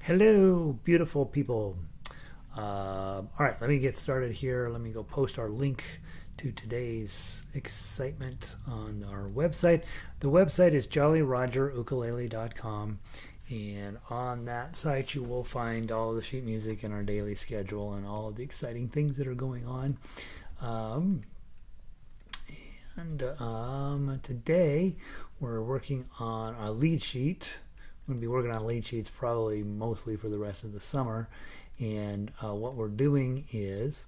Hello, beautiful people. All right, let me get started here. Let me go post our link to today's excitement on our website. The website is jollyrogerukulele.com, and on that site you will find all the sheet music and our daily schedule and all of the exciting things that are going on. Today we're working on a lead sheet. I'm going to be working on lead sheets probably mostly for the rest of the summer. And what we're doing is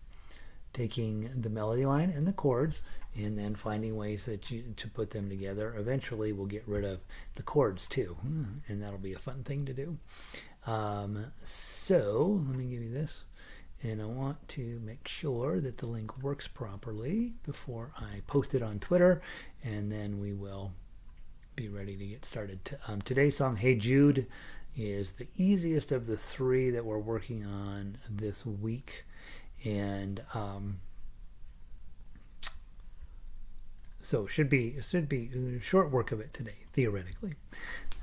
taking the melody line and the chords and then finding ways to put them together. Eventually we'll get rid of the chords too, and that'll be a fun thing to do. So let me give you this, and I want to make sure that the link works properly before I post it on Twitter, and then we will be ready to get started. Today's song, Hey Jude, is the easiest of the three that we're working on this week, and so should be short work of it today, theoretically.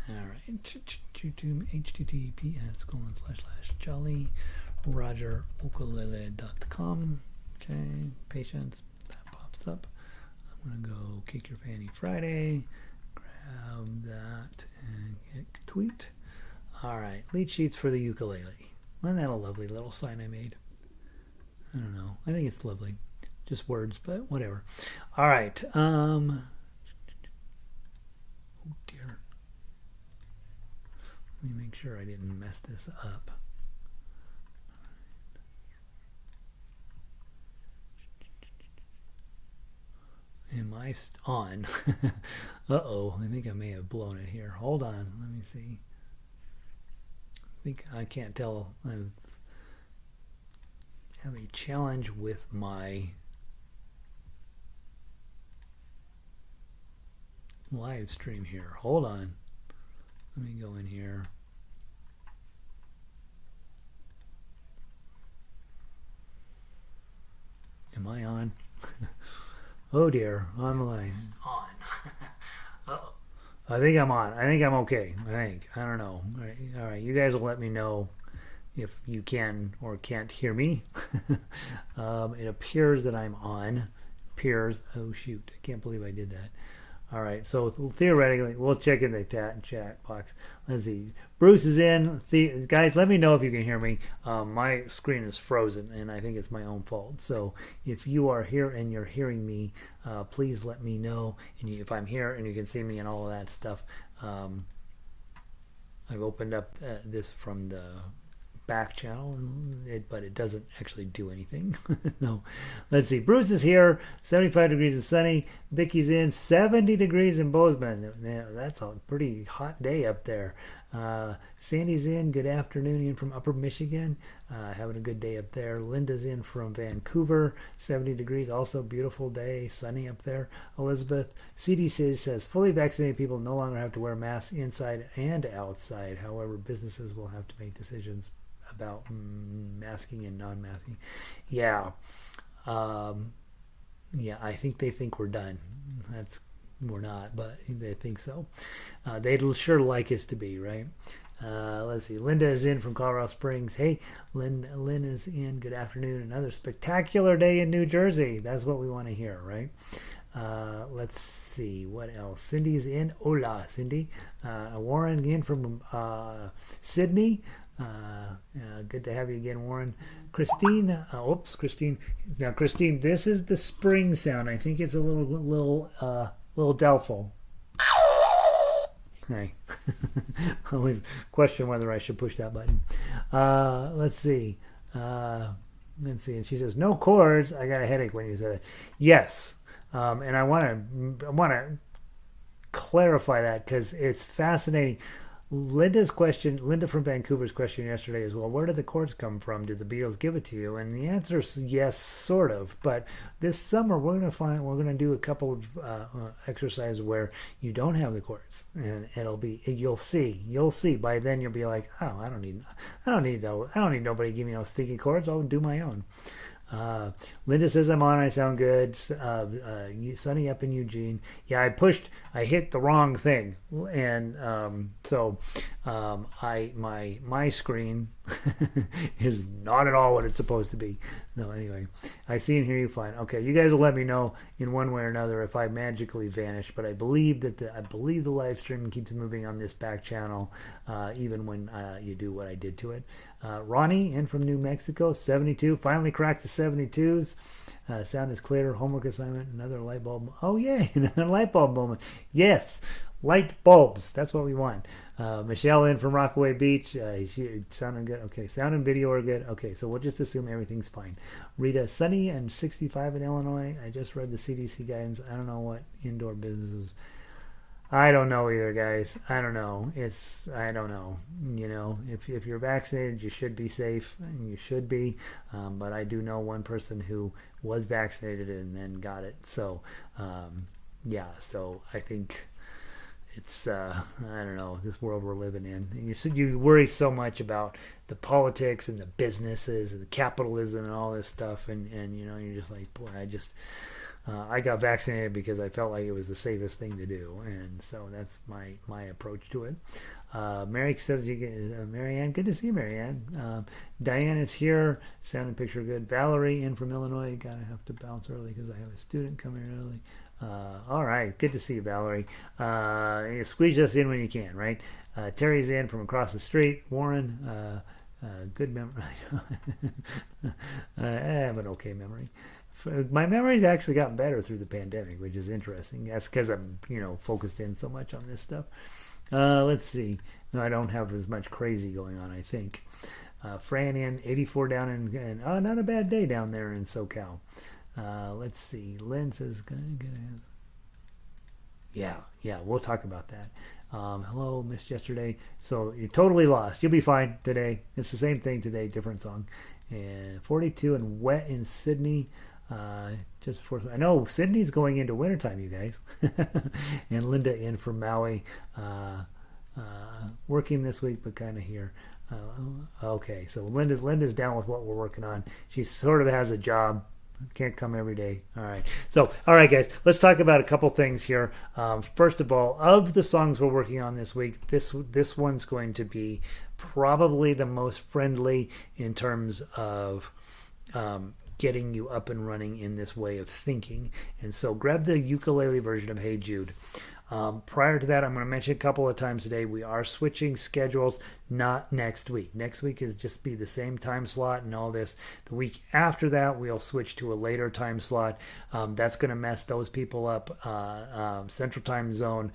All right, https://jollyrogerukulele.com. Okay, patience, that pops up. I'm gonna go Kick Your Fanny Friday. Grab that and hit tweet. Alright, lead sheets for the ukulele. Isn't that a lovely little sign I made? I don't know. I think it's lovely. Just words, but whatever. Alright. Oh dear. Let me make sure I didn't mess this up. Am I on? Uh-oh, I think I may have blown it here. Hold on, let me see. I can't tell. I have a challenge with my live stream here. Hold on. Let me go in here. Am I on? Oh dear, online. On. Uh-oh. I think I'm on. I think I'm okay. I don't know. All right. You guys will let me know if you can or can't hear me. It appears that I'm on. Appears. Oh shoot! I can't believe I did that. All right. So theoretically, we'll check in the chat box. Let's see. Bruce is in. Guys, let me know if you can hear me. My screen is frozen, and I think it's my own fault. So if you are here and you're hearing me, please let me know. And if I'm here and you can see me and all of that stuff, I've opened up this from the back channel, but it doesn't actually do anything. No. Let's see. Bruce is here. 75 degrees and sunny. Vicky's in. 70 degrees in Bozeman. That's a pretty hot day up there. Sandy's in. Good afternoon in from Upper Michigan. Having a good day up there. Linda's in from Vancouver. 70 degrees. Also beautiful day. Sunny up there. Elizabeth. CDC says fully vaccinated people no longer have to wear masks inside and outside. However, businesses will have to make decisions about masking and non-masking. Yeah. I think they think we're done. We're not, but they think so. They'd sure like us to be, right? Let's see. Linda is in from Colorado Springs. Hey, Lynn is in. Good afternoon. Another spectacular day in New Jersey. That's what we want to hear, right? Let's see. What else? Cindy's in. Hola, Cindy. Warren in from Sydney. Good to have you again, Warren. Christine. Christine. Now, Christine, this is the spring sound. I think it's a little doubtful. Hey. I always question whether I should push that button. Let's see. And she says, no chords. I got a headache when you said it. Yes. And I want to clarify that because it's fascinating. Linda from Vancouver's question yesterday is, well, where did the chords come from? Did the Beatles give it to you? And the answer is yes, sort of. But this summer we're going to do a couple of exercises where you don't have the chords, and you'll see. By then you'll be like, oh, I don't need nobody to give me those sticky chords. I'll do my own. Linda says I'm on. I sound good. Sunny up in Eugene. Yeah, I hit the wrong thing, and so My screen is not at all what it's supposed to be. No, anyway, I see and hear you fine. Okay, you guys will let me know in one way or another if I magically vanish. But I believe that the live stream keeps moving on this back channel, even when you do what I did to it. Ronnie in from New Mexico, 72. Finally cracked the 72s. Sound is clear. Homework assignment. Another light bulb. Oh yay! Another light bulb moment. Yes. Light bulbs. That's what we want. Michelle in from Rockaway Beach. She sounding good. Okay, sound and video are good. Okay, so we'll just assume everything's fine. Rita, sunny and 65 in Illinois. I just read the CDC guidance. I don't know what indoor businesses. I don't know either, guys. I don't know. I don't know. You know, if you're vaccinated, you should be safe, and you should be. But I do know one person who was vaccinated and then got it. So, yeah. So I think it's I don't know, this world we're living in. And you said you worry so much about the politics and the businesses and the capitalism and all this stuff, and you know, you're just like, boy, I got vaccinated because I felt like it was the safest thing to do, and so that's my approach to it. Mary says you get Marianne. Good to see you, Marianne. Diane is here. Sound and picture good. Valerie in from Illinois. Gotta have to bounce early because I have a student coming early. All right, good to see you, Valerie. You squeeze us in when you can, right? Terry's in from across the street. Warren, good memory. I have an okay memory. My memory's actually gotten better through the pandemic, which is interesting. That's because I'm, focused in so much on this stuff. Let's see. No, I don't have as much crazy going on, I think. Fran in, 84 down in not a bad day down there in SoCal. Let's see. Lynn says, yeah, we'll talk about that. Hello, missed yesterday. So you're totally lost. You'll be fine today. It's the same thing today, different song. And 42 and wet in Sydney. Just before I know Sydney's going into wintertime, you guys. And Linda in from Maui, working this week, but kind of here. Okay, so Linda's down with what we're working on. She sort of has a job. Can't come every day. All right. So, all right, guys, let's talk about a couple things here. First of all, of the songs we're working on this week, this one's going to be probably the most friendly in terms of getting you up and running in this way of thinking. And so grab the ukulele version of Hey Jude. Prior to that, I'm going to mention a couple of times today, we are switching schedules, not next week. Next week is just be the same time slot and all this. The week after that, we'll switch to a later time slot. That's going to mess those people up. Central time zone,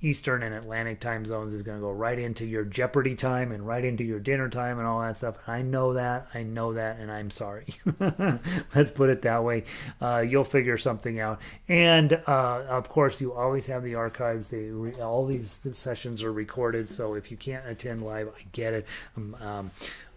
Eastern and Atlantic time zones is going to go right into your Jeopardy time and right into your dinner time and all that stuff. I know that, and I'm sorry. Let's put it that way. You'll figure something out. And of course, you always have the archives. All these sessions are recorded, so if you can't attend live, I get it.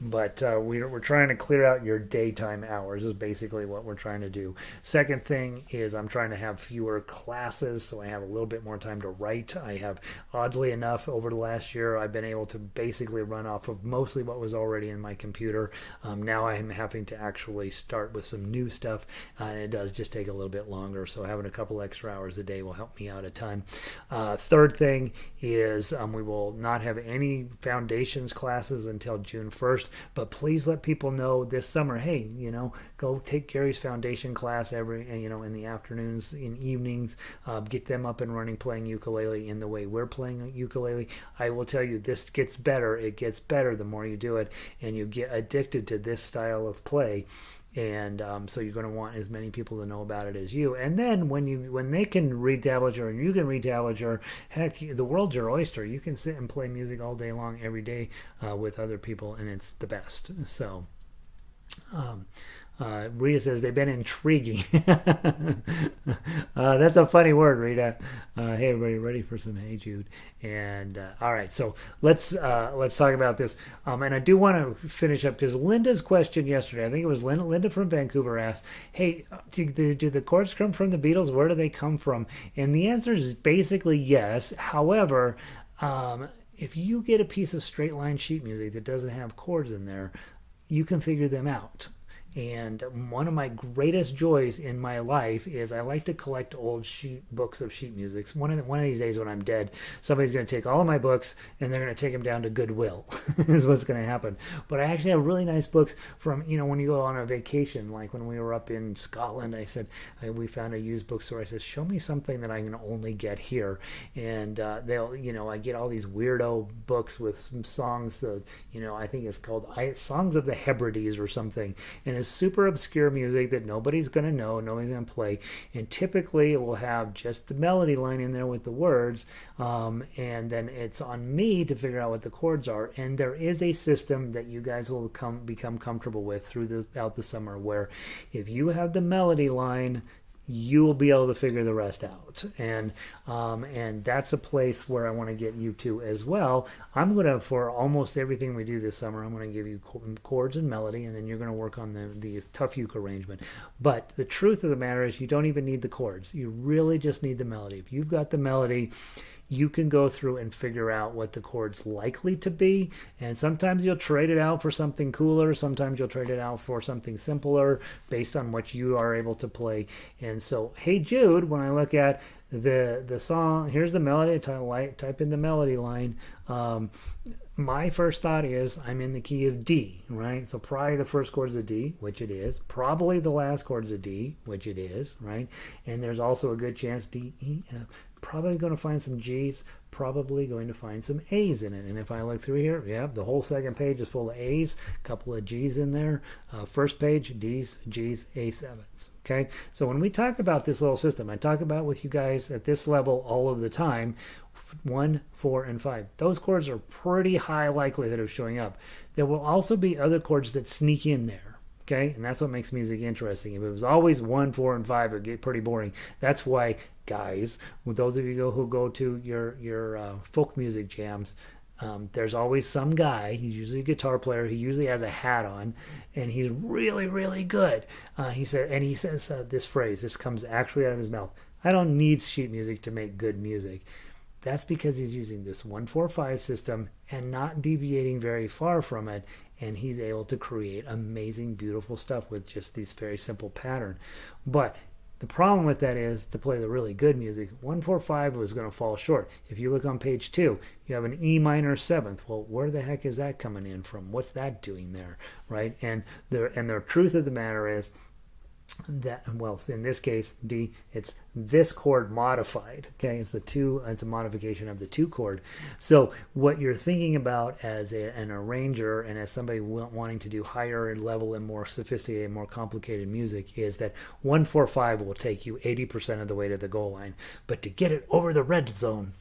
But we're trying to clear out your daytime hours is basically what we're trying to do. Second thing is I'm trying to have fewer classes, so I have a little bit more time to write. I have, oddly enough, over the last year, I've been able to basically run off of mostly what was already in my computer. Now I'm having to actually start with some new stuff, and it does just take a little bit longer, so having a couple extra hours a day will help me out a ton. Third thing is we will not have any foundations classes until June 1st. But please let people know this summer, hey, go take Gary's foundation class in the afternoons, in evenings, get them up and running playing ukulele in the way we're playing ukulele. I will tell you, this gets better. It gets better the more you do it, and you get addicted to this style of play. And so you're going to want as many people to know about it as you. And then when they can read tablature and you can read tablature, heck, the world's your oyster. You can sit and play music all day long, every day with other people, and it's the best. So Rita says they've been intriguing. That's a funny word, Rita. Hey, everybody, ready for some Hey Jude? And all right, so let's talk about this. And I do want to finish up because Linda's question yesterday, I think it was Linda from Vancouver, asked, "Hey, do the chords come from the Beatles? Where do they come from?" And the answer is basically yes. However, if you get a piece of straight line sheet music that doesn't have chords in there, you can figure them out. And one of my greatest joys in my life is I like to collect old books of sheet music. One of these days when I'm dead, somebody's going to take all of my books and they're going to take them down to Goodwill. Is what's going to happen. But I actually have really nice books from, when you go on a vacation, like when we were up in Scotland, we found a used bookstore. I said, show me something that I can only get here. And I get all these weirdo books with some songs that, I think it's called Songs of the Hebrides or something. And it's super obscure music that nobody's going to know, nobody's going to play. And typically it will have just the melody line in there with the words. And then it's on me to figure out what the chords are. And there is a system that you guys will become comfortable with throughout the summer, where if you have the melody line, you will be able to figure the rest out. And that's a place where I want to get you to as well. I'm going to, for almost everything we do this summer, I'm going to give you chords and melody, and then you're going to work on the tough uke arrangement. But the truth of the matter is you don't even need the chords. You really just need the melody. If you've got the melody, you can go through and figure out what the chord's likely to be. And sometimes you'll trade it out for something cooler. Sometimes you'll trade it out for something simpler based on what you are able to play. And so, Hey Jude, when I look at the song, here's the melody, type in the melody line. My first thought is I'm in the key of D, right? So probably the first chord is a D, which it is. Probably the last chord is a D, which it is, right? And there's also a good chance D, E, F. Probably going to find some G's, probably going to find some A's in it. And if I look through here, the whole second page is full of A's, a couple of G's in there. First page, D's, G's, A7s. Okay, so when we talk about this little system, I talk about with you guys at this level all of the time, 1, 4, and 5. Those chords are pretty high likelihood of showing up. There will also be other chords that sneak in there. Okay, and that's what makes music interesting. If it was always 1, 4, and 5, it would get pretty boring. That's why, guys, with those of you who go to your folk music jams, there's always some guy. He's usually a guitar player. He usually has a hat on, and he's really, really good. He says this phrase. This comes actually out of his mouth. I don't need sheet music to make good music. That's because he's using this 1-4-5 system and not deviating very far from it, and he's able to create amazing, beautiful stuff with just these very simple pattern. But the problem with that is, to play the really good music, 1-4-5 was going to fall short. If you look on page 2, you have an E minor 7th. Well, where the heck is that coming in from? What's that doing there, right? And the truth of the matter is that, well, in this case, D, it's this chord modified. Okay, it's a modification of the 2 chord. So what you're thinking about as an arranger and as somebody wanting to do higher level and more sophisticated, more complicated music is that 1-4-5 will take you 80% of the way to the goal line. But to get it over the red zone,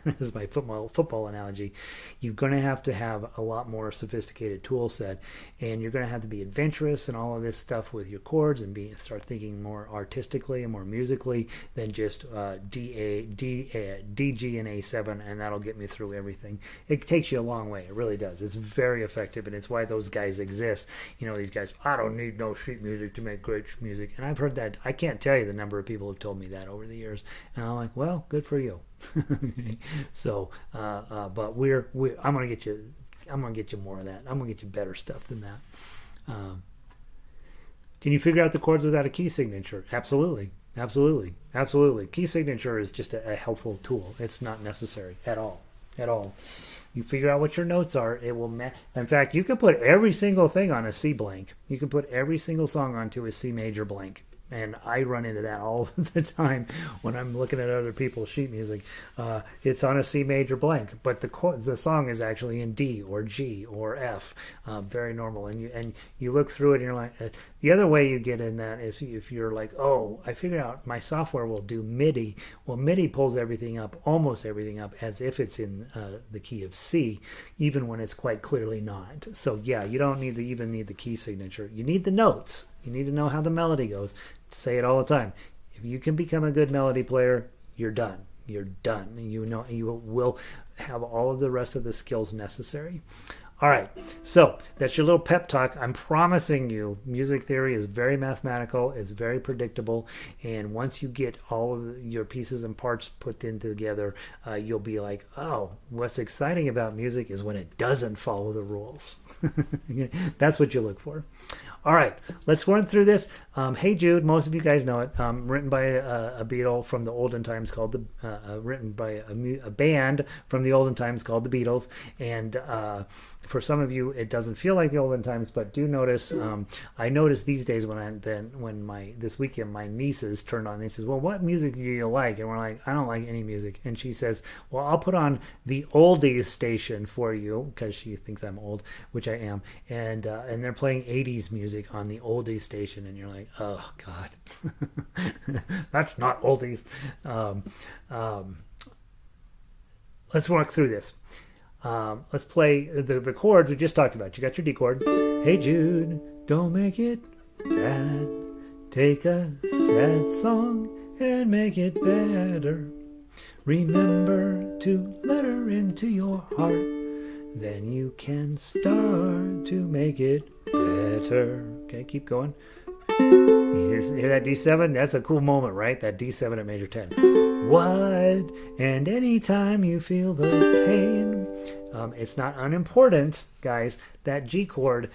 this is my football analogy, you're going to have a lot more sophisticated tool set, and you're going to have to be adventurous and all of this stuff with your chords and start thinking more artistically and more musically than just D, G, and A7, and that'll get me through everything. It takes you a long way. It really does. It's very effective, and it's why those guys exist. These guys, I don't need no sheet music to make great music. And I've heard that. I can't tell you the number of people who have told me that over the years. And I'm like, well, good for you. So, but I'm gonna get you more of that. I'm gonna get you better stuff than that. Can you figure out the chords without a key signature? Absolutely. Key signature is just a helpful tool. It's not necessary at all. You figure out what your notes are. It will in fact, you can put every single thing on a C blank. You can put every single song onto a C major blank. And I run into that all the time when I'm looking at other people's sheet music. It's on a C major blank, but the song is actually in D or G or F. Very normal. And you look through it and you're like, the other way you get in that is if you're like, oh, I figured out my software will do MIDI. Well, MIDI pulls almost everything up as if it's in the key of C, even when it's quite clearly not. So yeah, you don't even need the key signature. You need the notes. You need to know how the melody goes. Say it all the time. If you can become a good melody player, you're done. You will have all of the rest of the skills necessary. All right, so that's your little pep talk. I'm promising you, music theory is very mathematical, it's very predictable, and once you get all of your pieces and parts put in together, you'll be like, oh, what's exciting about music is when it doesn't follow the rules. That's what you look for. All right, let's run through this. Hey Jude, most of you guys know it. Written by a Beatle from the olden times called written by a band from the olden times called the Beatles. And for some of you, it doesn't feel like the olden times, but do notice. I notice these days this weekend my nieces turned on. They says, "Well, what music do you like?" And we're like, "I don't like any music." And she says, "Well, I'll put on the oldies station for you," because she thinks I'm old, which I am. And they're playing 80s music on the oldies station, and you're like, oh God, that's not oldies. Let's walk through this. Let's play the chords we just talked about. You got your D chord. Hey Jude, don't make it bad. Take a sad song and make it better. Remember to let her into your heart. Then you can start to make it better. Okay, keep going. Hear that D7? That's a cool moment, right? That D7 at major 10. What? And anytime you feel the pain, it's not unimportant, guys. That G chord,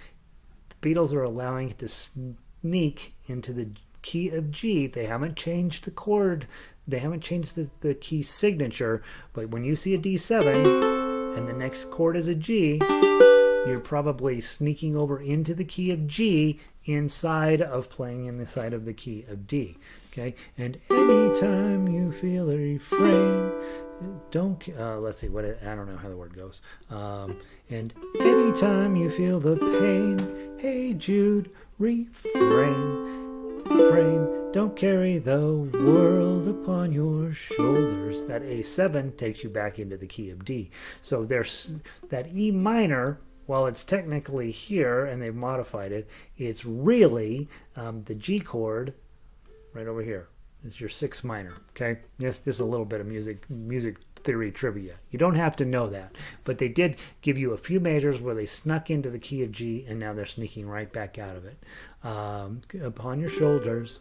the Beatles are allowing it to sneak into the key of G. They haven't changed the chord. They haven't changed the key signature. But when you see a D7 and the next chord is a G, you're probably sneaking over into the key of G inside of playing in the side of the key of D. Okay, and anytime you feel a refrain, don't let's see what I don't know how the word goes. And anytime you feel the pain, hey Jude, refrain. Don't carry the world upon your shoulders. That A7 takes you back into the key of D. So there's that E minor. While it's technically here and they've modified it, it's really the G chord right over here. It's your 6 minor. Okay, just a little bit of music theory trivia. You don't have to know that, but they did give you a few measures where they snuck into the key of G, and now they're sneaking right back out of it. Upon your shoulders.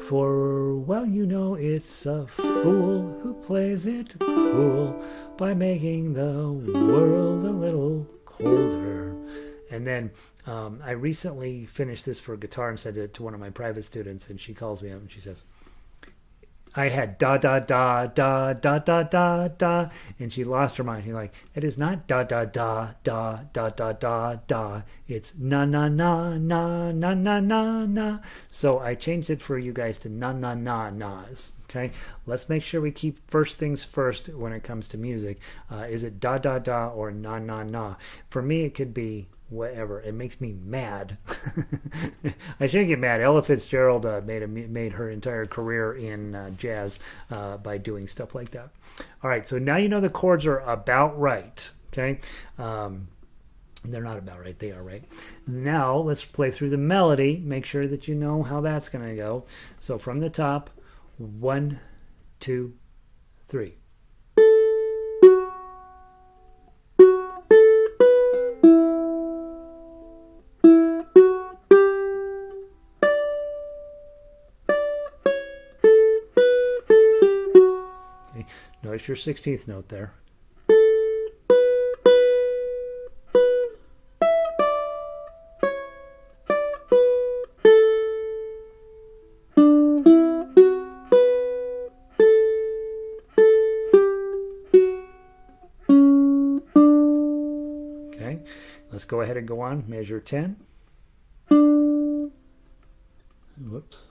For, well, you know it's a fool who plays it cool by making the world a little colder. And then I recently finished this for guitar and sent it to one of my private students, and she calls me up and she says, I had da da da da da da da da, and she lost her mind. She's like, it is not da da da da da da da da. It's na na na na na na na na. So I changed it for you guys to na na na nas. Okay, let's make sure we keep first things first when it comes to music. Is it da da da or na na na? For me, it could be whatever. It makes me mad. I shouldn't get mad. Ella Fitzgerald made her entire career in jazz by doing stuff like that. All right, so now you know the chords are about right. Okay, they're not about right. They are right. Now let's play through the melody. Make sure that you know how that's going to go. So from the top, 1, 2, 3. Notice your 16th note there. Okay, let's go ahead and go on. Measure 10. Whoops.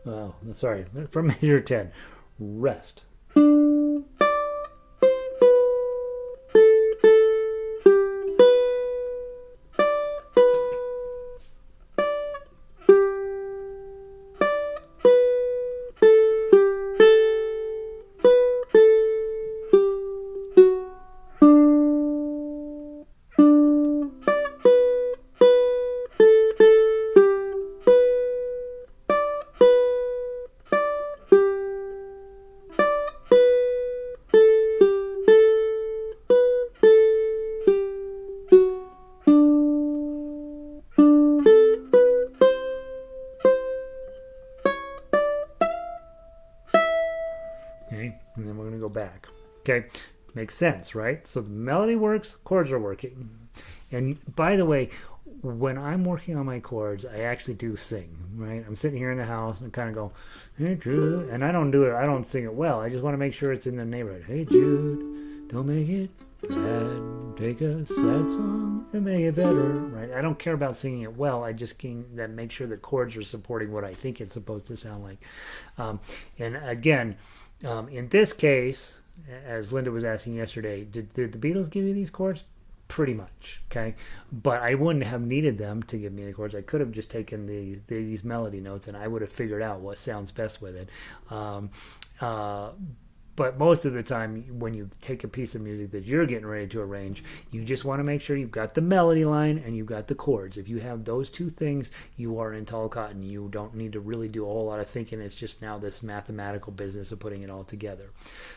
Oh, sorry, from measure 10. Rest. Okay, makes sense, right? So the melody works, chords are working. And by the way, when I'm working on my chords, I actually do sing, right? I'm sitting here in the house and kind of go, hey Jude, and I don't sing it well. I just want to make sure it's in the neighborhood. Hey Jude, don't make it bad. Take a sad song and make it better, right? I don't care about singing it well. I just can that make sure the chords are supporting what I think it's supposed to sound like. And again, in this case, as Linda was asking yesterday, did the Beatles give you these chords? Pretty much, okay? But I wouldn't have needed them to give me the chords. I could have just taken these melody notes and I would have figured out what sounds best with it. But most of the time, when you take a piece of music that you're getting ready to arrange, you just want to make sure you've got the melody line and you've got the chords. If you have those two things, you are in tall cotton. You don't need to really do a whole lot of thinking. It's just now this mathematical business of putting it all together.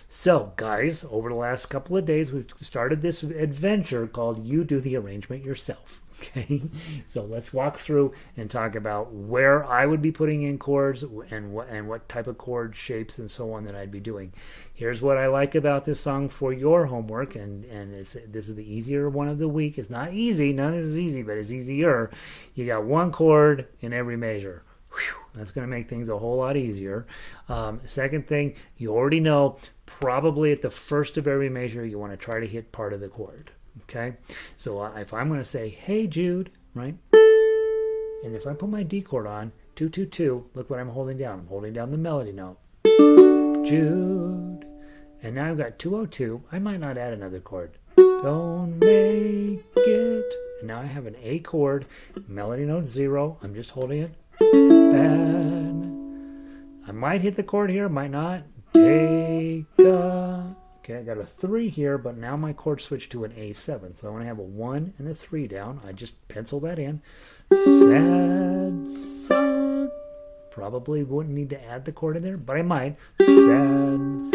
So, guys, over the last couple of days, we've started this adventure called You Do the Arrangement Yourself. Okay, so let's walk through and talk about where I would be putting in chords and what type of chord shapes and so on that I'd be doing. Here's what I like about this song for your homework, and this is the easier one of the week. It's not easy, none of this is easy, but it's easier. You got one chord in every measure. Whew, that's going to make things a whole lot easier. Second thing, you already know, probably at the first of every measure, you want to try to hit part of the chord. Okay, so if I'm going to say, hey Jude, right? And if I put my D chord on, 2, 2, 2, look what I'm holding down. I'm holding down the melody note. Jude. And now I've got 202. I might not add another chord. Don't make it. And now I have an A chord, melody note 0. I'm just holding it. Bad. I might hit the chord here, might not. Take a... Okay, I got a 3 here, but now my chord switched to an A7. So I want to have a 1 and a 3 down. I just pencil that in. Sad song. Probably wouldn't need to add the chord in there, but I might. Sad song.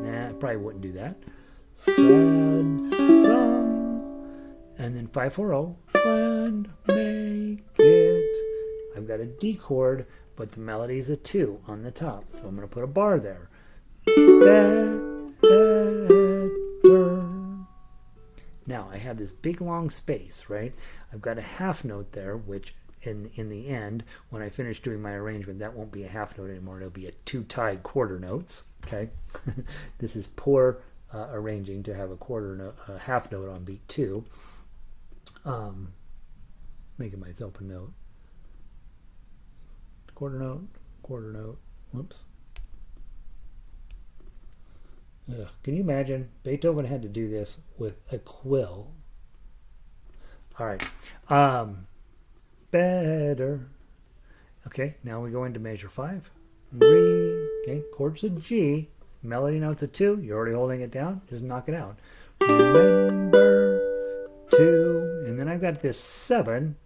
Nah, I probably wouldn't do that. Sad song. And then 540. And make it. I've got a D chord, but the melody is a 2 on the top. So I'm going to put a bar there. Now I have this big long space, right? I've got a half note there, which in the end, when I finish doing my arrangement, that won't be a half note anymore. It'll be a 2 tied quarter notes. Okay, this is poor arranging to have a half note on beat 2. Making myself a note. Quarter note, quarter note. Whoops. Ugh, can you imagine? Beethoven had to do this with a quill. All right. Better. Okay, now we go into measure 5. Re. Okay, chord's a G. Melody note's a 2. You're already holding it down. Just knock it out. Remember 2. And then I've got this 7.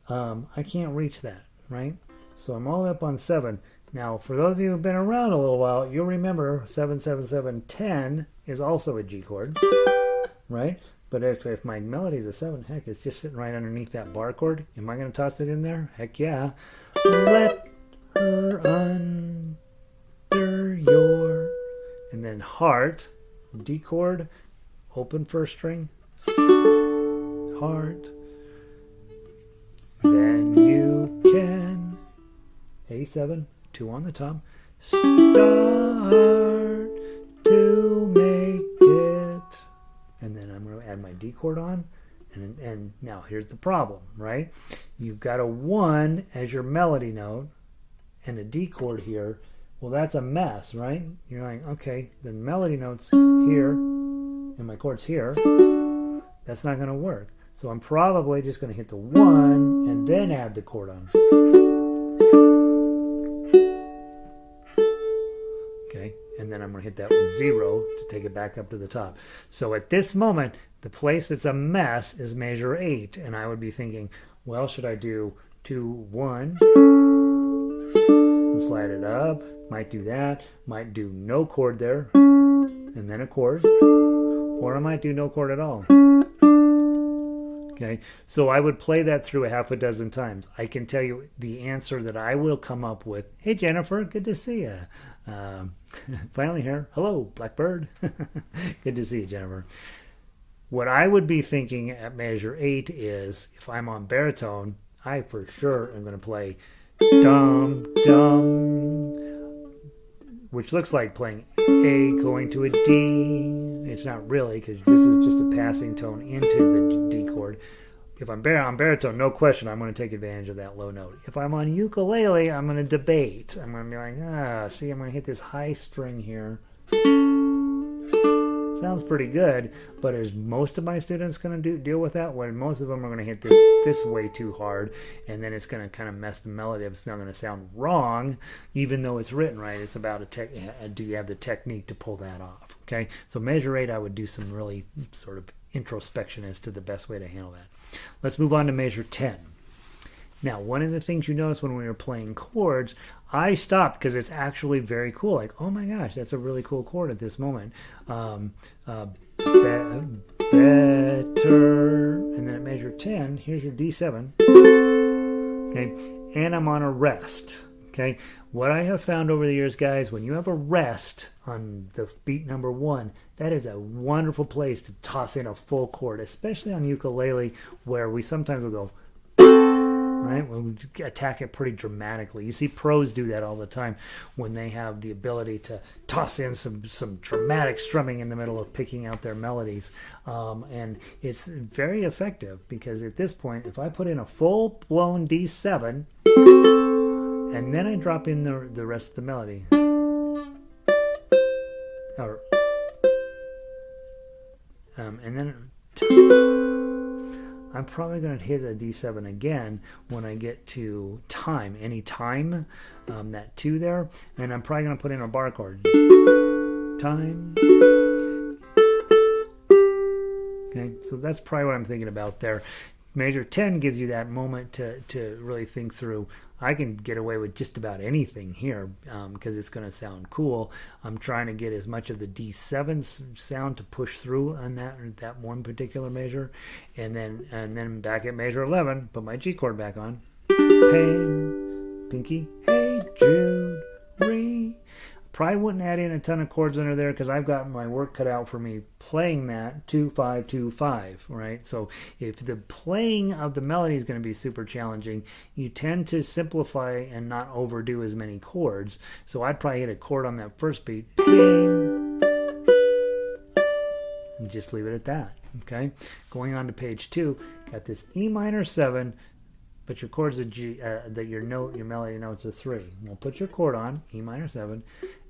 I can't reach that, right? So I'm all up on 7. Now, for those of you who've been around a little while, you'll remember 7, 7, 7, 10 is also a G chord, right? But if my melody is a 7, heck, it's just sitting right underneath that bar chord. Am I going to toss it in there? Heck yeah. Let her under your... And then heart, D chord, open first string, heart. Then you can... A7. 2 on the top. Start to make it. And then I'm going to add my D chord on. And now here's the problem, right? You've got a 1 as your melody note and a D chord here. Well, that's a mess, right? You're like, okay, the melody note's here and my chord's here. That's not going to work. So I'm probably just going to hit the 1 and then add the chord on. And then I'm going to hit that with 0 to take it back up to the top. So at this moment, the place that's a mess is measure 8. And I would be thinking, well, should I do 2, 1, and slide it up? Might do that. Might do no chord there, and then a chord. Or I might do no chord at all. Okay, so I would play that through a half a dozen times. I can tell you the answer that I will come up with. Hey, Jennifer, good to see you. Finally here. Hello, Blackbird. Good to see you, Jennifer. What I would be thinking at measure 8 is, if I'm on baritone, I for sure am going to play dum, dum, which looks like playing A going to a D. It's not really, because this is just a passing tone into the D chord. If I'm on baritone, no question, I'm going to take advantage of that low note. If I'm on ukulele, I'm going to debate. I'm going to be like, see, I'm going to hit this high string here. Sounds pretty good, but is most of my students going to deal with that? When most of them are going to hit this way too hard, and then it's going to kind of mess the melody up. It's not going to sound wrong, even though it's written right. It's about do you have the technique to pull that off? Okay, so measure 8, I would do some really sort of introspection as to the best way to handle that. Let's move on to measure 10. Now, one of the things you notice when we were playing chords, I stopped because it's actually very cool. Like, oh my gosh, that's a really cool chord at this moment. Better. And then at measure 10, here's your D7. Okay, and I'm on a rest. Okay, what I have found over the years, guys, when you have a rest on the beat number 1, that is a wonderful place to toss in a full chord, especially on ukulele, where we sometimes will go, right? When we attack it pretty dramatically. You see pros do that all the time when they have the ability to toss in some dramatic strumming in the middle of picking out their melodies. And it's very effective, because at this point, if I put in a full-blown D7, and then I drop in the rest of the melody, or and then I'm probably going to hit a D7 again when I get to time, any time, that 2 there, and I'm probably going to put in a bar chord. Time. Okay, so that's probably what I'm thinking about there. Measure 10 gives you that moment to really think through. I can get away with just about anything here because it's going to sound cool. I'm trying to get as much of the D7 sound to push through on that one particular measure, and then back at measure 11, put my G chord back on. Pen, pinky, hey Jude, re. Probably wouldn't add in a ton of chords under there because I've got my work cut out for me playing that 2-5-2-5, right? So if the playing of the melody is going to be super challenging, you tend to simplify and not overdo as many chords. So I'd probably hit a chord on that first beat, and just leave it at that. Okay, going on to page 2, got this E minor 7. But your chord's a G, your melody note's a 3. We'll put your chord on, E minor 7,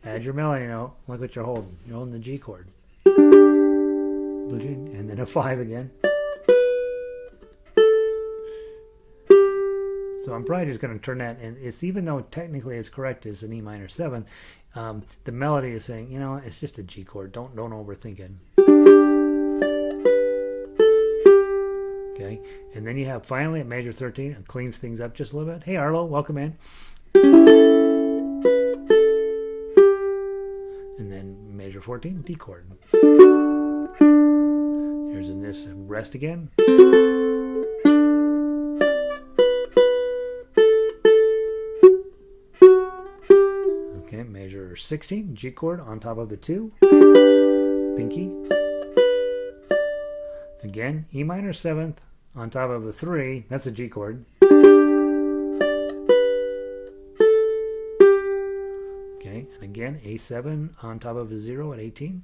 add your melody note, look what you're holding. You're holding the G chord. And then a 5 again. So I'm probably just going to turn that, and it's, even though technically it's correct, it's an E minor 7, the melody is saying, it's just a G chord. Don't overthink it. Okay, and then you have finally at measure 13, it cleans things up just a little bit. Hey Arlo, welcome in. And then measure 14, D chord. Here's in this rest again. Okay, measure 16, G chord on top of the 2. Pinky. Again, E minor 7th on top of a 3. That's a G chord. Okay, and again, A7 on top of a 0 at 18.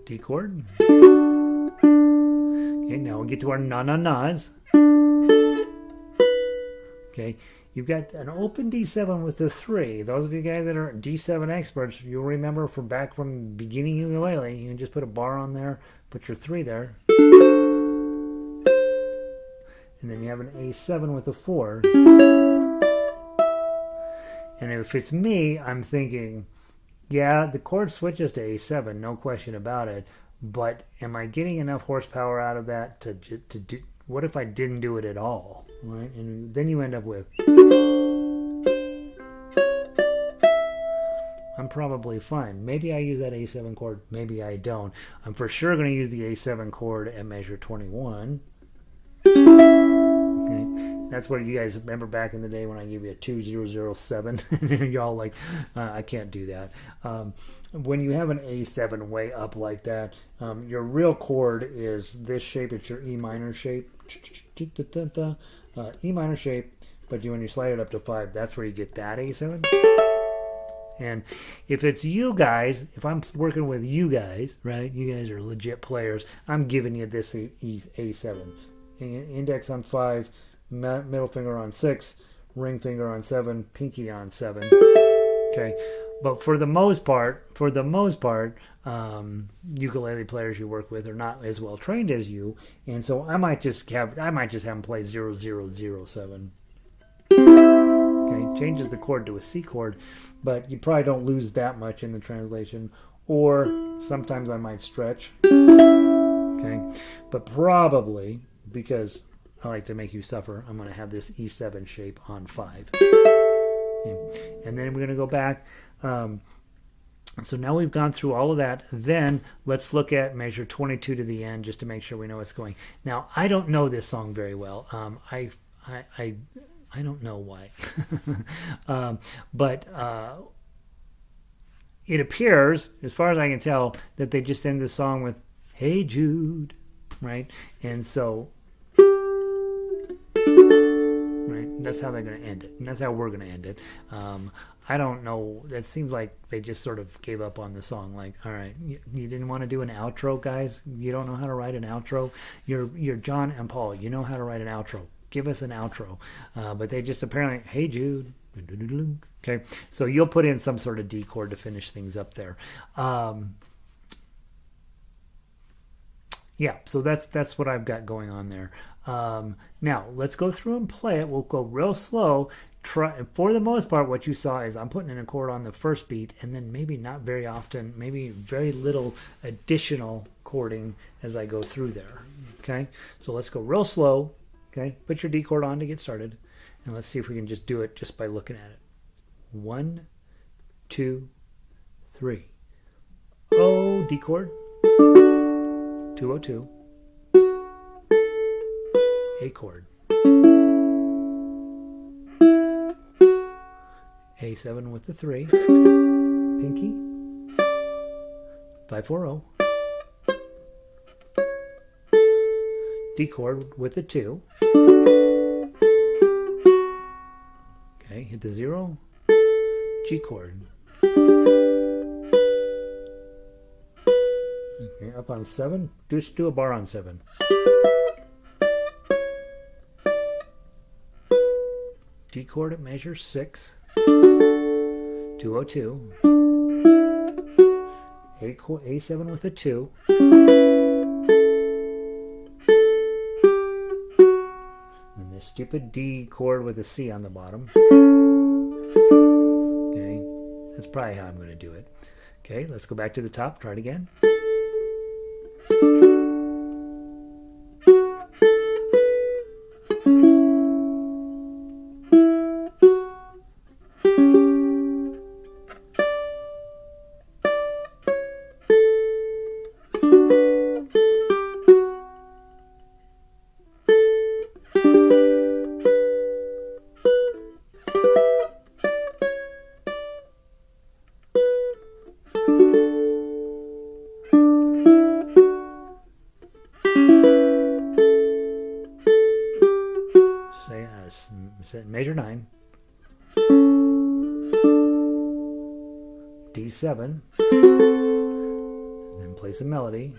D chord. Okay, now we'll get to our na-na-nas. Okay, you've got an open D7 with the 3. Those of you guys that are D7 experts, you'll remember from beginning ukulele, you can just put a bar on there, put your 3 there. And then you have an A7 with a 4. And if it's me, I'm thinking, yeah, the chord switches to A7, no question about it, but am I getting enough horsepower out of that to do? What if I didn't do it at all, right? And then you end up with, I'm probably fine. Maybe I use that A7 chord, maybe I don't. I'm for sure going to use the A7 chord at measure 21. Okay, that's what you guys remember back in the day when I gave you a 2007. Y'all like, I can't do that. When you have an A7 way up like that, your real chord is this shape. It's your E minor shape. E minor shape. But when you slide it up to 5, that's where you get that A7. And if it's you guys, if I'm working with you guys, right? You guys are legit players. I'm giving you this A7. Index on 5, middle finger on 6, ring finger on 7, pinky on 7. Okay, but for the most part, ukulele players you work with are not as well trained as you, and so I might just have them play 0007. Okay, changes the chord to a C chord, but you probably don't lose that much in the translation. Or sometimes I might stretch. Okay, but probably, because I like to make you suffer, I'm going to have this E7 shape on 5. Okay. And then we're going to go back. So now we've gone through all of that. Then let's look at measure 22 to the end just to make sure we know what's going. Now, I don't know this song very well. I don't know why. But it appears, as far as I can tell, that they just end the song with, "Hey Jude," right? And so, right, that's how they're going to end it. And that's how we're going to end it. I don't know. That seems like they just sort of gave up on the song. Like, all right, you didn't want to do an outro, guys? You don't know how to write an outro? You're John and Paul. You know how to write an outro. Give us an outro. But they just apparently, "Hey Jude." Okay, so you'll put in some sort of D chord to finish things up there. Yeah, so that's what I've got going on there. Now, let's go through and play it. We'll go real slow. For the most part, what you saw is I'm putting in a chord on the first beat, and then maybe not very often, maybe very little additional chording as I go through there. Okay, so let's go real slow. Okay, put your D chord on to get started, and let's see if we can just do it just by looking at it. 1, 2, 3. Oh, D chord. 202. A chord. A7 with the 3. Pinky. 540. D chord with the 2. Okay, hit the 0. G chord. Okay, up on 7. Just do a bar on 7. D chord at measure 6. 202. A7 with a 2. And this stupid D chord with a C on the bottom. Okay, that's probably how I'm going to do it. Okay, let's go back to the top. Try it again. Measure 9, D7, and then play some melody.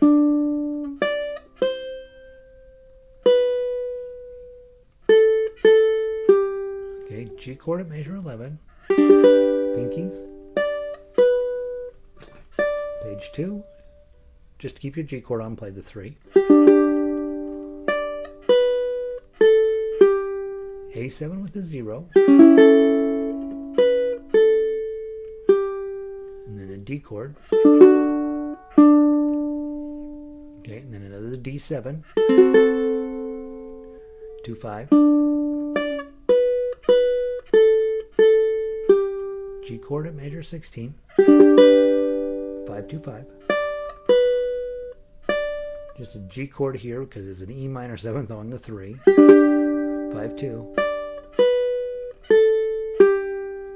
Okay, G chord at measure 11, pinkies, page 2, just keep your G chord on, play the 3. A7 with a 0, and then a D chord, okay, and then another D7, 2, 5, G chord at major 16, 5-2-5. Just a G chord here because it's an E minor 7th on the 3, 5-2.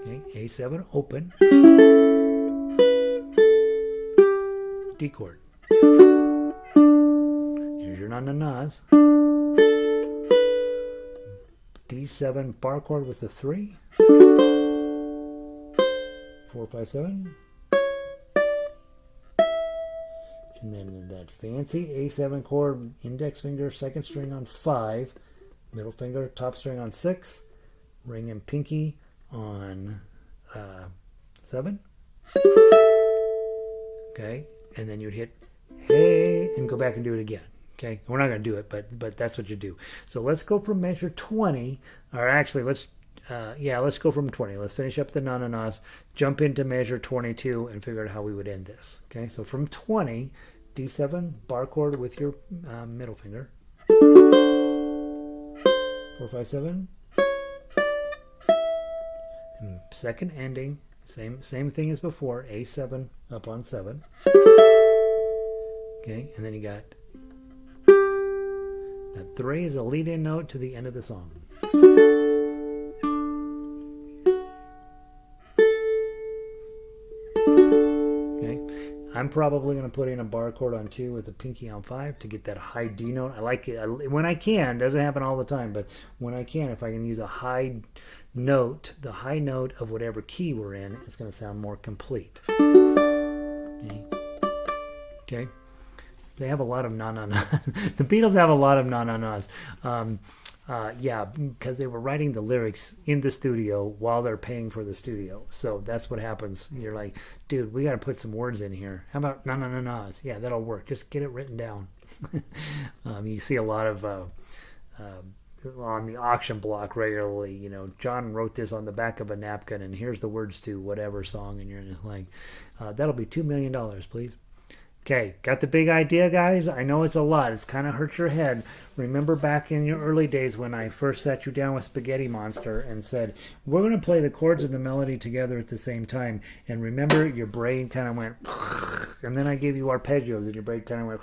Okay, A7 open, D chord. Here's your na-na-nas. D7 bar chord with the 3, 4-5-7. And then that fancy A7 chord, index finger, second string on 5, middle finger, top string on 6, ring and pinky on 7. Okay, and then you'd hit hey and go back and do it again. Okay, we're not going to do it, but that's what you do. So let's go from measure 20, or actually let's go from 20. Let's finish up the na-na-nas, jump into measure 22, and figure out how we would end this. Okay, so from 20, D7 bar chord with your middle finger, 4-5-7. And second ending, same thing as before, A7 up on 7. Okay, and then you got that 3 is a lead-in note to the end of the song. Okay, I'm probably going to put in a bar chord on 2 with a pinky on 5 to get that high D note. I like it when I can. Doesn't happen all the time, but when I can, if I can use a high note, the high note of whatever key we're in, it's going to sound more complete. Okay. They have a lot of na-na-na. The Beatles have a lot of na-na-nas. Yeah, because they were writing the lyrics in the studio while they're paying for the studio. So that's what happens. You're like, dude, we got to put some words in here. How about na-na-na-nas? Yeah, that'll work. Just get it written down. You see a lot of on the auction block regularly, you know, John wrote this on the back of a napkin and here's the words to whatever song, and you're just like, that'll be $2 million, please. Okay, got the big idea, guys? I know it's a lot. It's kind of hurts your head. Remember back in your early days when I first sat you down with Spaghetti Monster and said, we're going to play the chords and the melody together at the same time. And remember, your brain kind of went, and then I gave you arpeggios and your brain kind of went,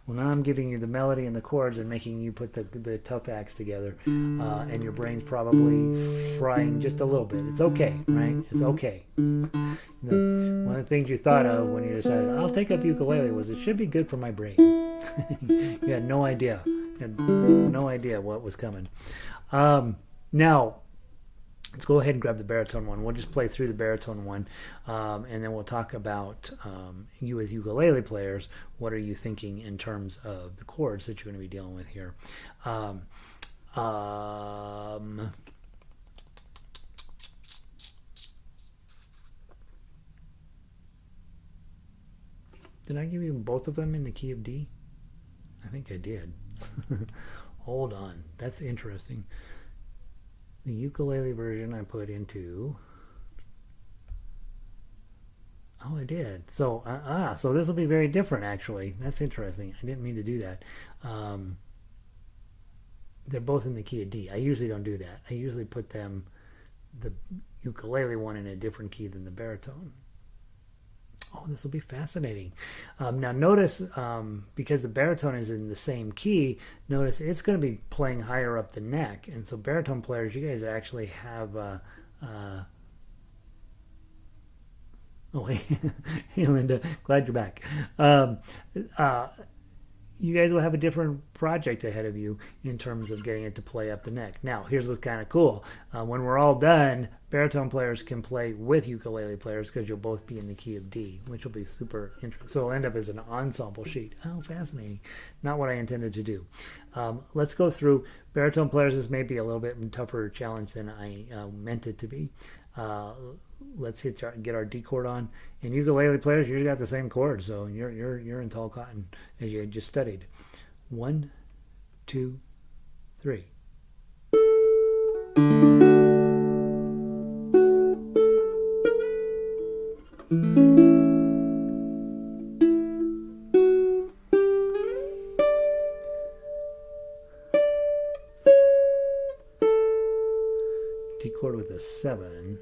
well, now I'm giving you the melody and the chords and making you put the tough acts together. And your brain's probably frying just a little bit. It's okay, right? It's okay. One of the things you thought of when you decided, I'll take up ukulele, was it should be good for my brain. You had no idea. You had no idea what was coming. Now, let's go ahead and grab the baritone one. We'll just play through the baritone one, and then we'll talk about you as ukulele players. What are you thinking in terms of the chords that you're going to be dealing with here? Did I give you both of them in the key of D? I think I did. Hold on. That's interesting. The ukulele version I put into... Oh, I did. So, so this will be very different, actually. That's interesting. I didn't mean to do that. They're both in the key of D. I usually don't do that. I usually put them, the ukulele one, in a different key than the baritone. Oh, this will be fascinating. Now notice, because the baritone is in the same key, notice it's going to be playing higher up the neck. And so baritone players, you guys actually have... oh, hey, Linda, glad you're back. You guys will have a different project ahead of you in terms of getting it to play up the neck. Now, here's what's kind of cool. When we're all done, baritone players can play with ukulele players because you'll both be in the key of D, which will be super interesting. So it'll end up as an ensemble sheet. Oh, fascinating. Not what I intended to do. Let's go through. Baritone players, this may be a little bit tougher challenge than I meant it to be. Let's get our D chord on. And ukulele players, you got the same chord, so you're in tall cotton as you just studied. 1, 2, 3. D chord with a 7.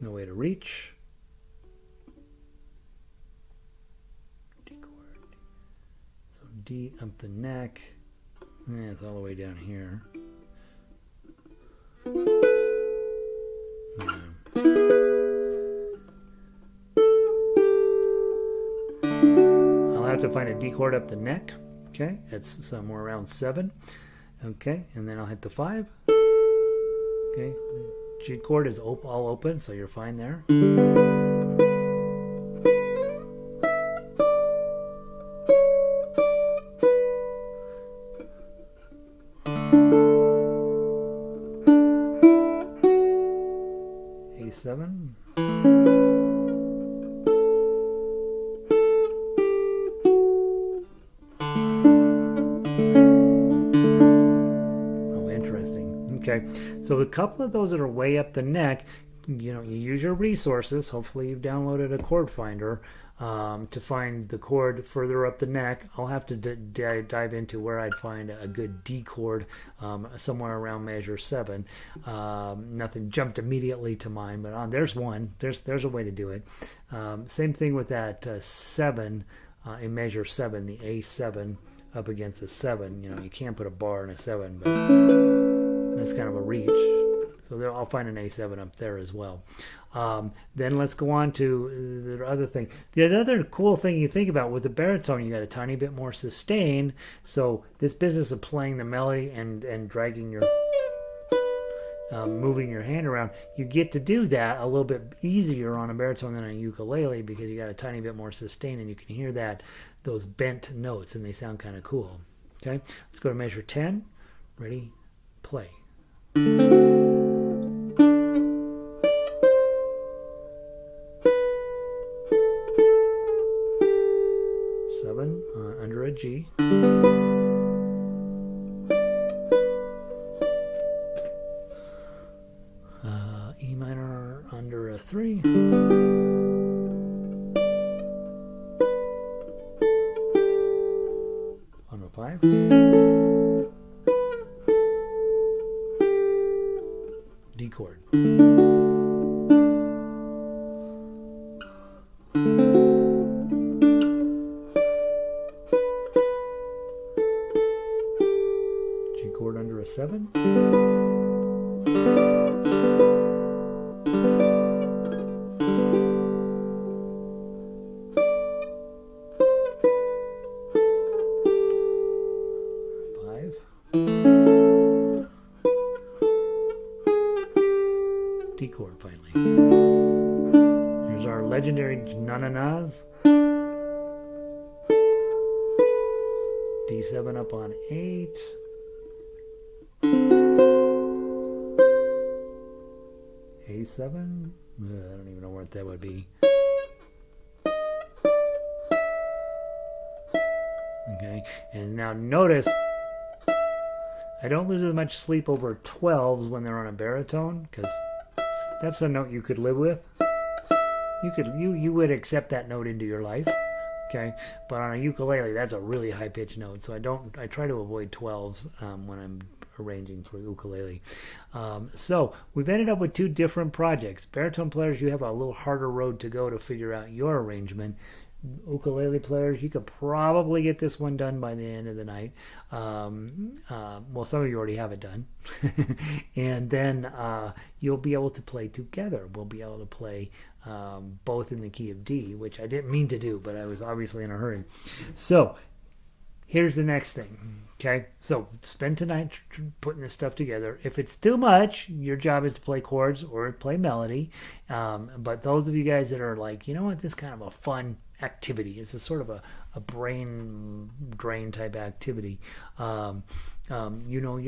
No way to reach. D chord. So D up the neck. Yeah, it's all the way down here. Yeah. I'll have to find a D chord up the neck. Okay, it's somewhere around 7. Okay, and then I'll hit the 5. Okay, G chord is all open, so you're fine there. A7. Oh, interesting. Okay, so a couple of those that are way up the neck, you use your resources. Hopefully you've downloaded a chord finder to find the chord further up the neck. I'll have to dive into where I'd find a good D chord somewhere around measure 7. Nothing jumped immediately to mind, but there's one. There's a way to do it. Same thing with that 7 in measure 7, the A7 up against a 7. You can't put a bar in a 7, but that's kind of a reach. So there, I'll find an A7 up there as well. Then let's go on to the other thing. The other cool thing you think about with the baritone, you got a tiny bit more sustain. So this business of playing the melody and dragging your, moving your hand around, you get to do that a little bit easier on a baritone than on a ukulele because you got a tiny bit more sustain and you can hear those bent notes and they sound kind of cool. Okay, let's go to measure 10. Ready, play. 7 under a G. E minor under a 3. On a 5. D chord. G chord under a 7. D chord finally. Here's our legendary na-na-nas. D7 up on 8. A7. I don't even know what that would be. Okay, and now notice I don't lose as much sleep over 12s when they're on a baritone because that's a note you could live with. You would accept that note into your life, okay? But on a ukulele, that's a really high pitched note. So I try to avoid 12s when I'm arranging for ukulele. So we've ended up with 2 different projects. Baritone players, you have a little harder road to go to figure out your arrangement. Ukulele players, you could probably get this one done by the end of the night. Well, some of you already have it done. And then you'll be able to play together. We'll be able to play both in the key of D, which I didn't mean to do, but I was obviously in a hurry. So here's the next thing. Okay, so spend tonight putting this stuff together. If it's too much, your job is to play chords or play melody. But those of you guys that are like, you know what, this is kind of a fun activity. It's a sort of a brain drain type activity. Your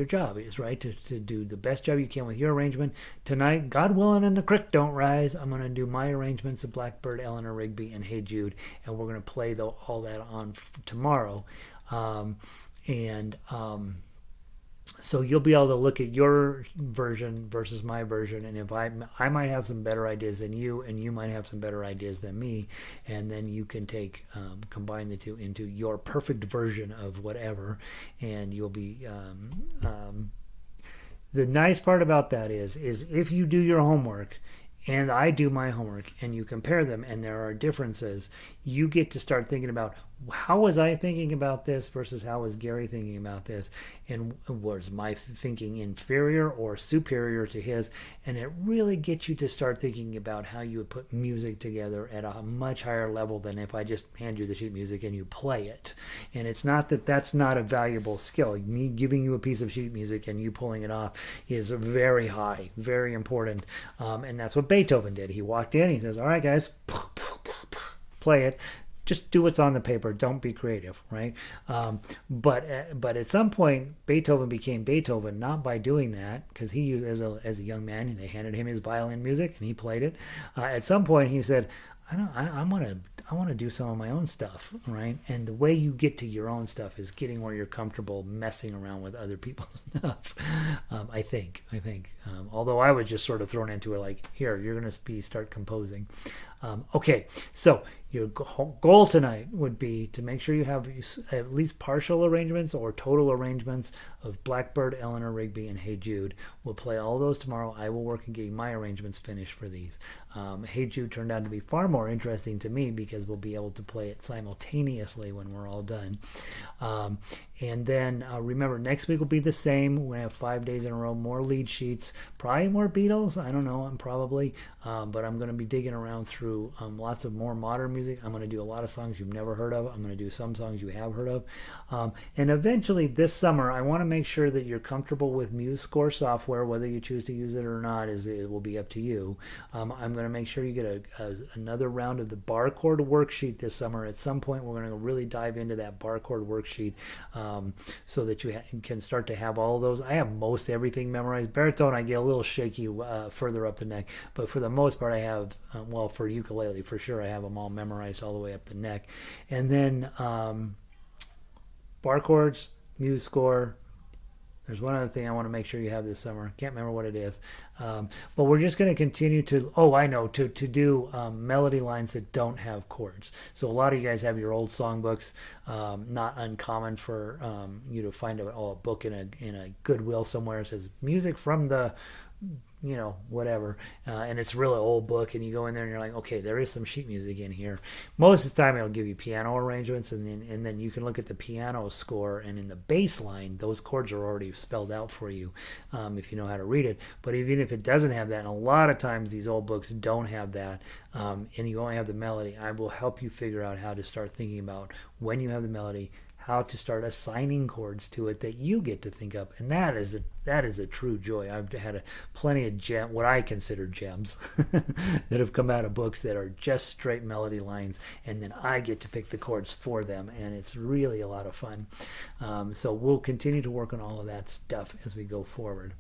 job is, right, to do the best job you can with your arrangement. Tonight, God willing and the creek don't rise, I'm going to do my arrangements of Blackbird, Eleanor Rigby, and Hey Jude, and we're going to play all that on tomorrow. So you'll be able to look at your version versus my version, and if I might have some better ideas than you, and you might have some better ideas than me, and then you can combine the two into your perfect version of whatever, and you'll be the nice part about that is if you do your homework and I do my homework and you compare them and there are differences, you get to start thinking about how was I thinking about this versus how was Gary thinking about this, and was my thinking inferior or superior to his, and it really gets you to start thinking about how you would put music together at a much higher level than if I just hand you the sheet music and you play it. And it's not that that's not a valuable skill. Me giving you a piece of sheet music and you pulling it off is very high, very important, and that's what Beethoven did. He walked in, he says, all right guys, play it, just do what's on the paper, don't be creative, right? But at some point Beethoven became Beethoven not by doing that, because he, as a young man, they handed him his violin music and he played it. At some point he said, I want to do some of my own stuff, right? And the way you get to your own stuff is getting where you're comfortable messing around with other people's stuff. I think. Although I was just sort of thrown into it, like, here, you're going to start composing. Okay, so your goal tonight would be to make sure you have at least partial arrangements or total arrangements of Blackbird, Eleanor Rigby, and Hey Jude. We'll play all those tomorrow. I will work on getting my arrangements finished for these. Hey Jude turned out to be far more interesting to me because we'll be able to play it simultaneously when we're all done. And then remember, next week will be the same. We're going to have 5 days in a row, more lead sheets, probably more Beatles. I don't know, but I'm going to be digging around through lots of more modern music. I'm going to do a lot of songs you've never heard of. I'm going to do some songs you have heard of. And eventually this summer, I want to make sure that you're comfortable with MuseScore software. Whether you choose to use it or not, it will be up to you. I'm going to make sure you get another round of the bar chord worksheet this summer. At some point, we're going to really dive into that bar chord worksheet, so that you can start to have all of those. I have most everything memorized. Baritone, I get a little shaky further up the neck, but for the most part, I have, for ukulele, for sure, I have them all memorized all the way up the neck. And then bar chords, MuseScore. There's one other thing I want to make sure you have this summer. Can't remember what it is. But we're just going to continue to do melody lines that don't have chords. So a lot of you guys have your old songbooks. Not uncommon for you to find a book in a Goodwill somewhere that says music from the whatever, and it's a really old book, and you go in there and you're like, okay, there is some sheet music in here. Most of the time it'll give you piano arrangements, and then you can look at the piano score, and in the bass line those chords are already spelled out for you, if you know how to read it. But even if it doesn't have that, and a lot of times these old books don't have that, and you only have the melody, I will help you figure out how to start thinking about, when you have the melody, how to start assigning chords to it that you get to think of. And that is a true joy. I've had plenty of what I consider gems that have come out of books that are just straight melody lines, and then I get to pick the chords for them, and it's really a lot of fun. So we'll continue to work on all of that stuff as we go forward.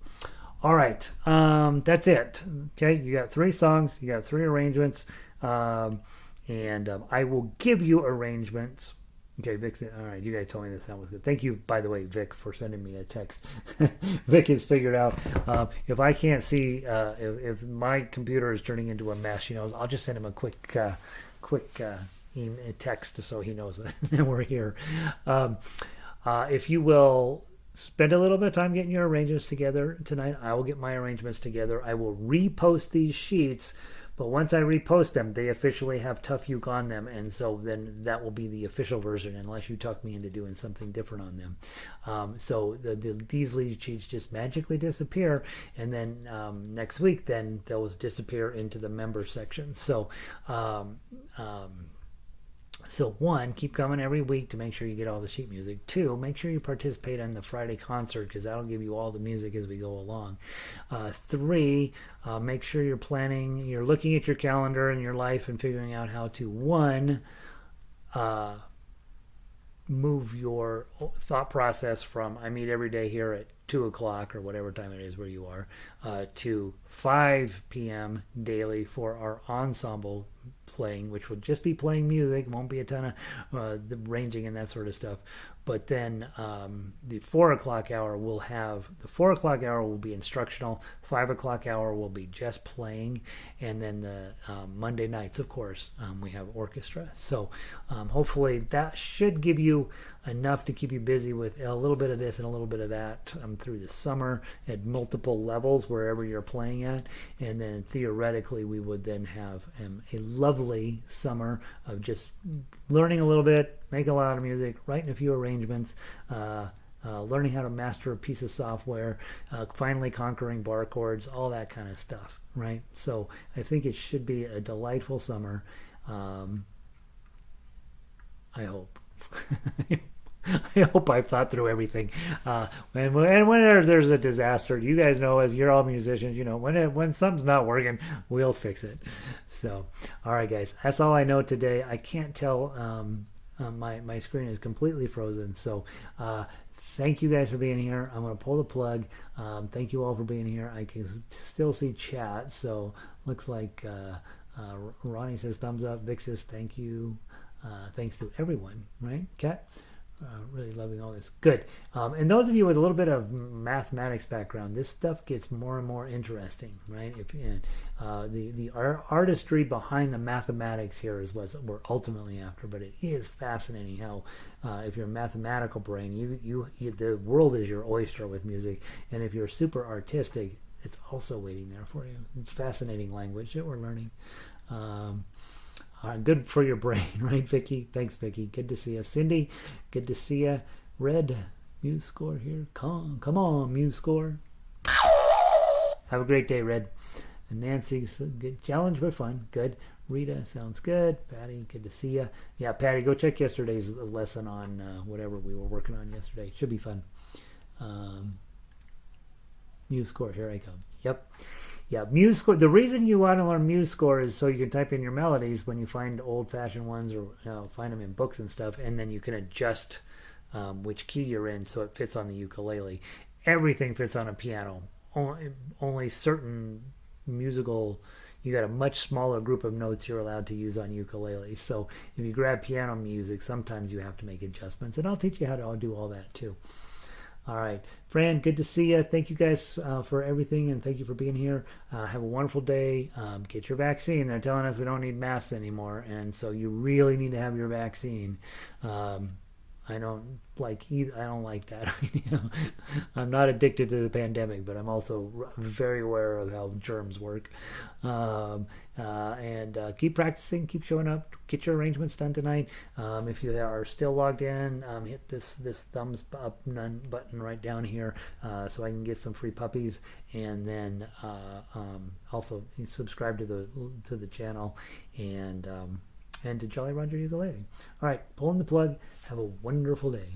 All right, that's it. Okay, you got 3 songs, you got 3 arrangements, and I will give you arrangements. Okay, Vic, all right, you guys told me this sound was good. Thank you, by the way, Vic, for sending me a text. Vic has figured out, if I can't see, if my computer is turning into a mess, I'll just send him a quick text so he knows that we're here. If you will spend a little bit of time getting your arrangements together tonight, I will get my arrangements together. I will repost these sheets. But once I repost them, they officially have Tuff Uke on them, and so then that will be the official version, unless you talk me into doing something different on them. So these lead sheets just magically disappear, and then next week, then those disappear into the member section. So, So 1, keep coming every week to make sure you get all the sheet music. 2, make sure you participate in the Friday concert, because that'll give you all the music as we go along. 3, make sure you're looking at your calendar and your life and figuring out how to, 1, move your thought process from I meet every day here at 2 o'clock or whatever time it is where you are, to 5 p.m. daily for our ensemble playing, which will just be playing music. Won't be a ton of the ranging and that sort of stuff. But then the 4 o'clock hour will have the 4 o'clock hour will be instructional. 5 o'clock hour will be just playing, and then the Monday nights, of course, we have orchestra. So hopefully that should give you enough to keep you busy with a little bit of this and a little bit of that through the summer at multiple levels wherever you're playing at. And then theoretically we would then have a lovely summer of just learning a little bit, making a lot of music, writing a few arrangements, learning how to master a piece of software, finally conquering bar chords, all that kind of stuff, right? So I think it should be a delightful summer. I hope. I hope I've thought through everything. And whenever there's a disaster, you guys know, as you're all musicians, you know, when something's not working, we'll fix it. So, all right, guys, that's all I know today. I can't tell. My screen is completely frozen. So, thank you guys for being here. I'm going to pull the plug. Thank you all for being here. I can still see chat. So, looks like Ronnie says thumbs up. Vic says thank you. Thanks to everyone, right? Kat? Really loving all this. Good. And those of you with a little bit of mathematics background, this stuff gets more and more interesting, right? The artistry behind the mathematics here is what we're ultimately after, but it is fascinating how if you're a mathematical brain, you the world is your oyster with music, and if you're super artistic, it's also waiting there for you. It's fascinating language that we're learning. Good for your brain, right, Vicky? Thanks, Vicky. Good to see you. Cindy, good to see you. Red, Muse Score here. Come on, Muse Score. Have a great day, Red. And Nancy, good challenge but fun. Good. Rita, sounds good. Patty, good to see you. Yeah, Patty, go check yesterday's lesson on whatever we were working on yesterday. Should be fun. Muse Score, here I come. Yep. Yeah, Muse Score. The reason you want to learn Muse Score is so you can type in your melodies when you find old-fashioned ones, or find them in books and stuff, and then you can adjust which key you're in so it fits on the ukulele. Everything fits on a piano. Only certain musical, you got a much smaller group of notes you're allowed to use on ukulele. So if you grab piano music, sometimes you have to make adjustments, and I'll teach you how to do all that too. All right, Fran, good to see you. Thank you guys for everything, and thank you for being here. Have a wonderful day. Get your vaccine. They're telling us we don't need masks anymore, and so you really need to have your vaccine. I don't like that. I'm not addicted to the pandemic, but I'm also very aware of how germs work. And keep practicing, keep showing up, get your arrangements done tonight. If you are still logged in, hit this thumbs up button right down here so I can get some free puppies, and then also subscribe to the channel, and to Jolly Roger Ukulele. All right, pulling the plug. Have a wonderful day.